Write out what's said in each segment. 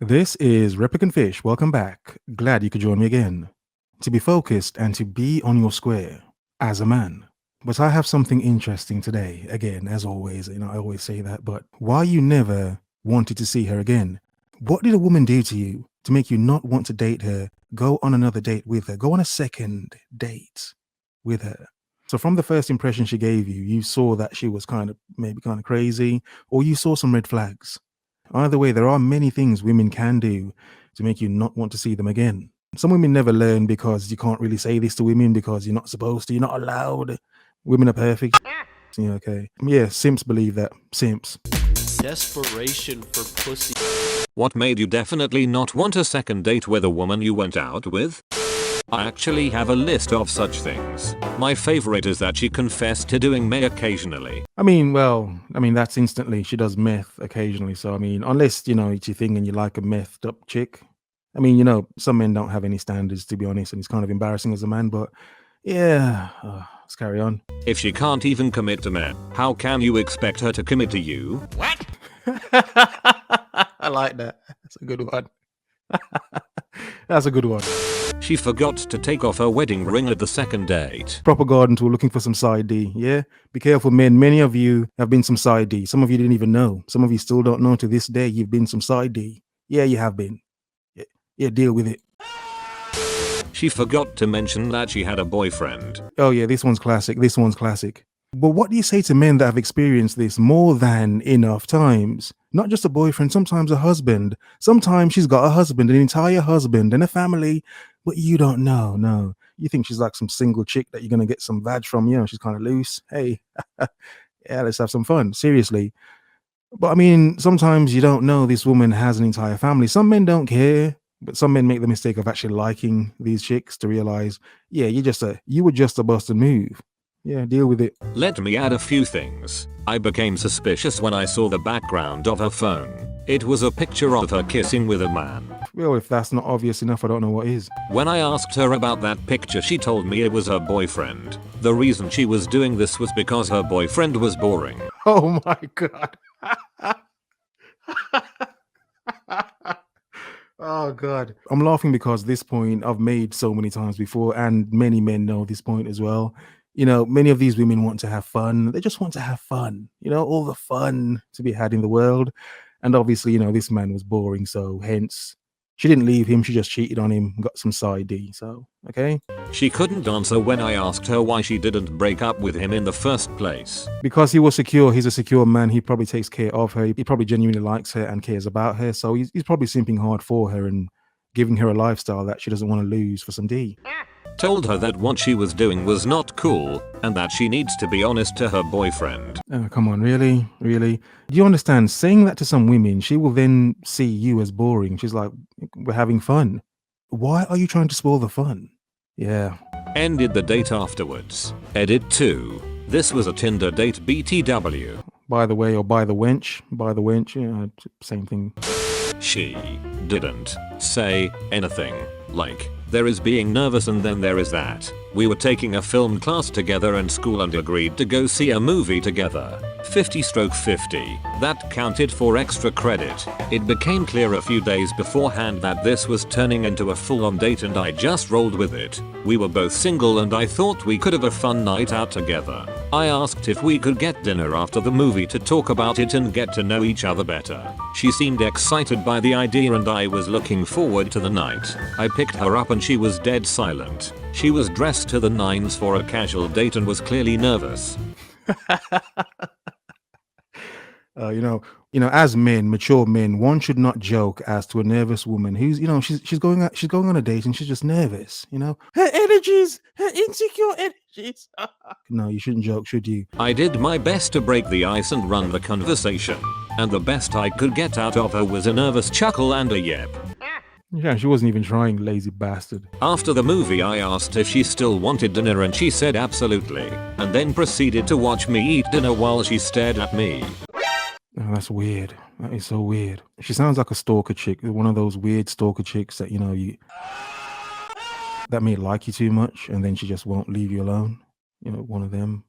This is Replicant Fish. Welcome back. Glad you could join me again. To be focused and to be on your square as a man. But I have something interesting today. Again, as always, I always say that. But why you never wanted to see her again? What did a woman do to you to make you not want to date her, go on another date with her, go on a second date with her? So from the first impression she gave you, you saw that she was maybe kind of crazy, or you saw some red flags. Either way, there are many things women can do to make you not want to see them again. Some women never learn because you can't really say this to women because you're not supposed to, you're not allowed. Women are perfect. Yeah, okay. Yeah, simps believe that. Simps. Desperation for pussy. What made you definitely not want a second date with a woman you went out with? I actually have a list of such things. My favorite is that she confessed to doing meth occasionally. That's instantly. She does meth occasionally. So, unless, it's your thing and you like a methed up chick. Some men don't have any standards, to be honest, and it's kind of embarrassing as a man, but yeah, let's carry on. If she can't even commit to men, how can you expect her to commit to you? What? I like that. That's a good one. That's a good one. She forgot to take off her wedding ring at the second date. Proper garden tool looking for some side D, yeah? Be careful, men. Many of you have been some side D. Some of you didn't even know. Some of you still don't know to this day you've been some side D. Yeah, you have been. Yeah, deal with it. She forgot to mention that she had a boyfriend. Oh yeah, this one's classic. This one's classic. But what do you say to men that have experienced this more than enough times? Not just a boyfriend, sometimes a husband. Sometimes she's got a husband, an entire husband and a family, but you don't know, no. You think she's like some single chick that you're going to get some vag from, she's kind of loose. Hey, yeah, let's have some fun, seriously. But sometimes you don't know this woman has an entire family. Some men don't care, but some men make the mistake of actually liking these chicks to realize, yeah, you were just a busted move. Yeah, deal with it. Let me add a few things. I became suspicious when I saw the background of her phone. It was a picture of her kissing with a man. Well, if that's not obvious enough, I don't know what is. When I asked her about that picture, she told me it was her boyfriend. The reason she was doing this was because her boyfriend was boring. Oh my god. Oh god. I'm laughing because this point I've made so many times before, and many men know this point as well. Many of these women want to have fun. They just want to have fun, all the fun to be had in the world. And obviously, this man was boring, so hence she didn't leave him. She just cheated on him, got some side D. So, okay. She couldn't answer when I asked her why she didn't break up with him in the first place. Because he was secure. He's a secure man. He probably takes care of her. He probably genuinely likes her and cares about her. So he's probably simping hard for her and giving her a lifestyle that she doesn't want to lose for some D. Told her that what she was doing was not cool and that she needs to be honest to her boyfriend. Oh, come on, really? Really? Do you understand? Saying that to some women, she will then see you as boring. She's like, we're having fun. Why are you trying to spoil the fun? Yeah. Ended the date afterwards. Edit 2. This was a Tinder date BTW. By the way, or by the wench. By the wench, yeah, same thing. She didn't say anything. Like, there is being nervous and then there is that. We were taking a film class together in school and agreed to go see a movie together. 50/50. That counted for extra credit. It became clear a few days beforehand that this was turning into a full-on date and I just rolled with it. We were both single and I thought we could have a fun night out together. I asked if we could get dinner after the movie to talk about it and get to know each other better. She seemed excited by the idea and I was looking forward to the night. I picked her up and she was dead silent. She was dressed to the nines for a casual date and was clearly nervous. As men, mature men, one should not joke as to a nervous woman who's, she's going on a date and she's just nervous, her energies, her insecure energies. No, you shouldn't joke, should you? I did my best to break the ice and run the conversation, and the best I could get out of her was a nervous chuckle and a yep. Yeah, she wasn't even trying, lazy bastard. After the movie, I asked if she still wanted dinner and she said absolutely, and then proceeded to watch me eat dinner while she stared at me. Oh, that's weird. That is so weird. She sounds like a stalker chick, one of those weird stalker chicks that, that may like you too much and then she just won't leave you alone. One of them.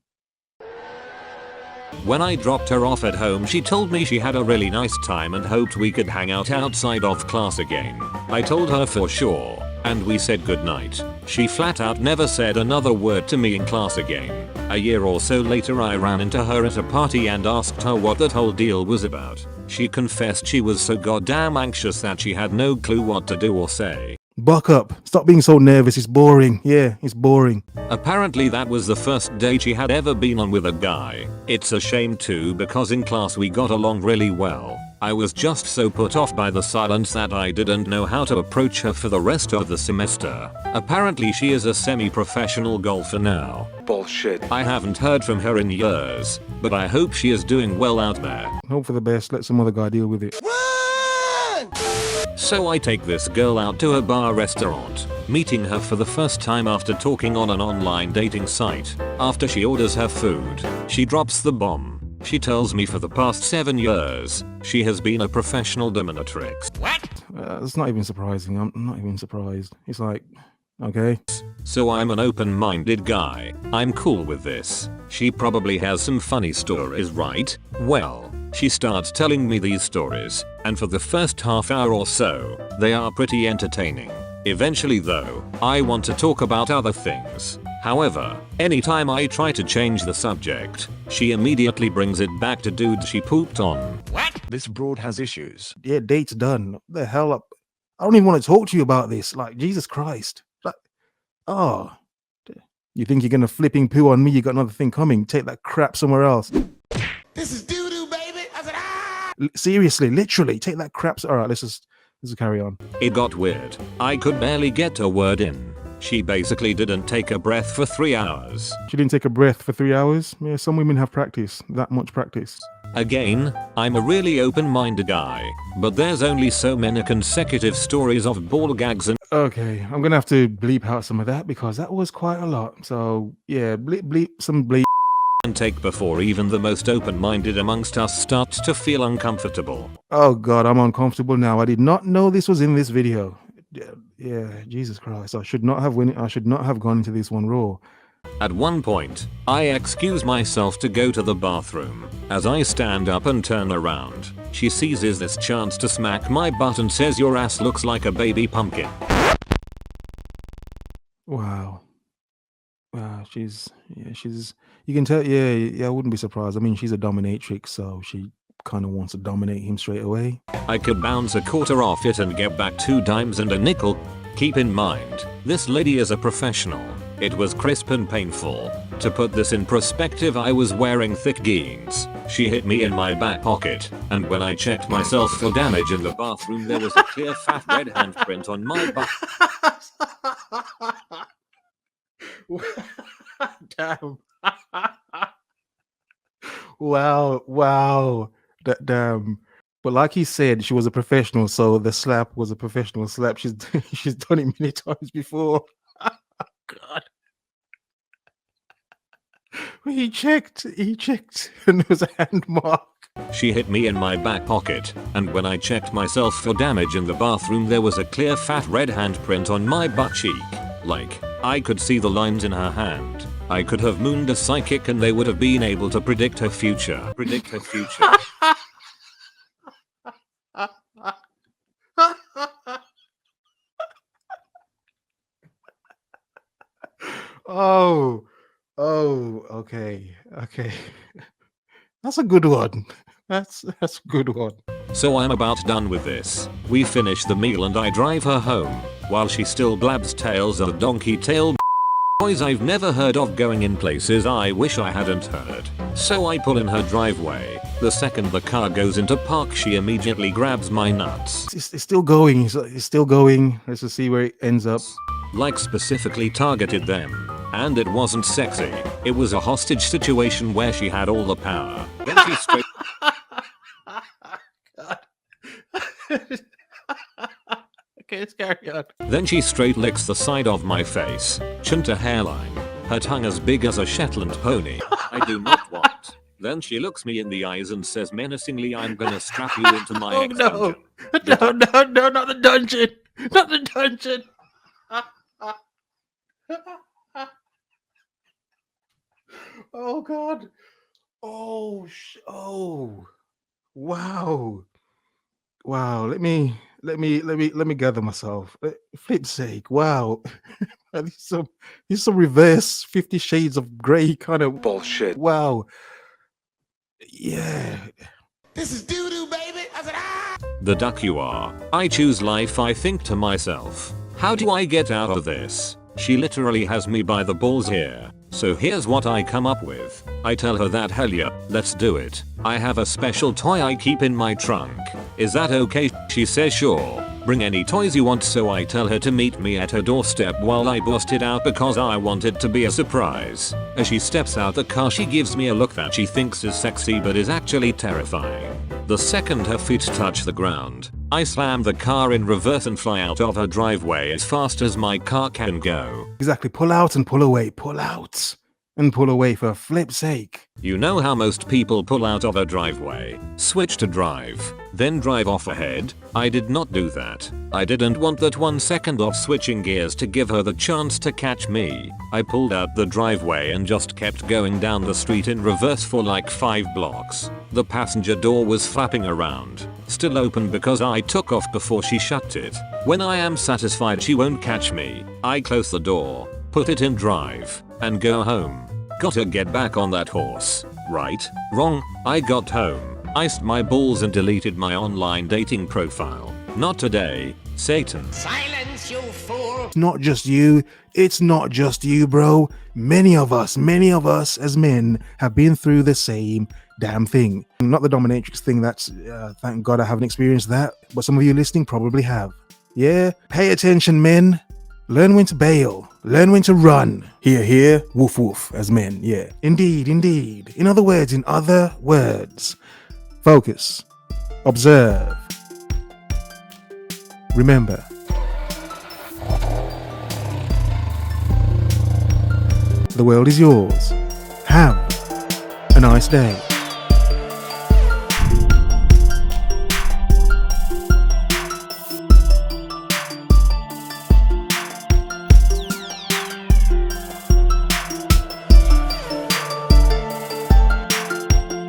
When I dropped her off at home, she told me she had a really nice time and hoped we could hang out outside of class again. I told her for sure, and we said goodnight. She flat out never said another word to me in class again. A year or so later I ran into her at a party and asked her what that whole deal was about. She confessed she was so goddamn anxious that she had no clue what to do or say. Buck up. Stop being so nervous. It's boring. Yeah, it's boring. Apparently that was the first date she had ever been on with a guy. It's a shame too, because in class we got along really well. I was just so put off by the silence that I didn't know how to approach her for the rest of the semester. Apparently she is a semi-professional golfer now. Bullshit. I haven't heard from her in years, but I hope she is doing well out there. Hope for the best. Let some other guy deal with it. So I take this girl out to a bar restaurant, meeting her for the first time after talking on an online dating site. After she orders her food, she drops the bomb. She tells me for the past 7 years, she has been a professional dominatrix. What? It's not even surprising. I'm not even surprised. It's like, okay. So I'm an open-minded guy. I'm cool with this. She probably has some funny stories, right? Well, she starts telling me these stories, and for the first half hour or so, they are pretty entertaining. Eventually though, I want to talk about other things. However, anytime I try to change the subject, she immediately brings it back to dudes she pooped on. What? This broad has issues. Yeah, date's done. What the hell up? I don't even want to talk to you about this. Like, Jesus Christ. Like, oh. You think you're gonna flipping poo on me? You got another thing coming. Take that crap somewhere else. This is doo-doo, baby. I said, ah! Seriously, literally, take that crap. All right, let's just carry on. It got weird. I could barely get a word in. She basically didn't take a breath for 3 hours. She didn't take a breath for 3 hours. Yeah, some women have practice. That much practice. Again, I'm a really open-minded guy, but there's only so many consecutive stories of ball gags and Okay, I'm gonna have to bleep out some of that because that was quite a lot. So yeah, bleep some bleep. take before even the most open-minded amongst us starts to feel uncomfortable. Oh God, I'm uncomfortable now. I did not know this was in this video. Yeah, Jesus Christ. I should not have gone into this one raw. At one point, I excuse myself to go to the bathroom. As I stand up and turn around, she seizes this chance to smack my butt and says, "Your ass looks like a baby pumpkin." Wow. Wow, you can tell, yeah, I wouldn't be surprised. I mean, she's a dominatrix, so she kind of wants to dominate him straight away. I could bounce a quarter off it and get back 2 dimes and a nickel. Keep in mind, this lady is a professional. It was crisp and painful. To put this in perspective, I was wearing thick jeans. She hit me in my back pocket, and when I checked myself for damage in the bathroom, there was a clear fat red handprint on my butt. Damn. Wow. Damn. But like he said, she was a professional, so the slap was a professional slap. She's done it many times before. God. He checked, and there was a hand mark. She hit me in my back pocket, and when I checked myself for damage in the bathroom, there was a clear fat red handprint on my butt cheek. Like, I could see the lines in her hand. I could have mooned a psychic and they would have been able to predict her future. Oh, okay. That's a good one. That's a good one. So I'm about done with this. We finish the meal and I drive her home, while she still blabs tales of donkey tail boys I've never heard of going in places I wish I hadn't heard. So I pull in her driveway. The second the car goes into park, she immediately grabs my nuts. It's still going. It's still going. Let's just see where it ends up. Like specifically targeted them. And it wasn't sexy. It was a hostage situation where she had all the power. Then she straight Okay, let's carry on. Then she straight licks the side of my face, chin to hairline, her tongue as big as a Shetland pony. I do not want. Then she looks me in the eyes and says menacingly, "I'm gonna strap you into my Oh ex-dungeon." no, not the dungeon. Not the dungeon. Oh God. Oh, wow. Wow. Let me gather myself. Flip's sake. Wow. These some reverse 50 Shades of Grey kind of Bullshit. wow. Yeah. This is doo-doo, baby. I said, ah! The duck you are. I choose life. I think to myself, how do I get out of this? She literally has me by the balls here. So here's what I come up with. I tell her that hell yeah, let's do it. I have a special toy I keep in my trunk. Is that okay? She says sure. Bring any toys you want, so I tell her to meet me at her doorstep while I bust it out because I want it to be a surprise. As she steps out the car, she gives me a look that she thinks is sexy but is actually terrifying. The second her feet touch the ground, I slam the car in reverse and fly out of her driveway as fast as my car can go. Exactly. Pull out and pull away. Pull out and pull away for flip's sake. You know how most people pull out of a driveway, switch to drive, then drive off ahead? I did not do that. I didn't want that 1 second of switching gears to give her the chance to catch me. I pulled out the driveway and just kept going down the street in reverse for like 5 blocks. The passenger door was flapping around, still open because I took off before she shut it. When I am satisfied she won't catch me, I close the door, put it in drive, and go home. Gotta get back on that horse. Right? Wrong? I got home, iced my balls and deleted my online dating profile. Not today, Satan. Silence, you fool! Not just you. It's not just you, bro. Many of us as men have been through the same damn thing. Not the dominatrix thing, that's thank God I haven't experienced that, but some of you listening probably have. Yeah, pay attention, men. Learn when to bail. Learn when to run. Here, woof woof, as men, yeah. Indeed. In other words, focus, observe, remember. The world is yours. Have a nice day.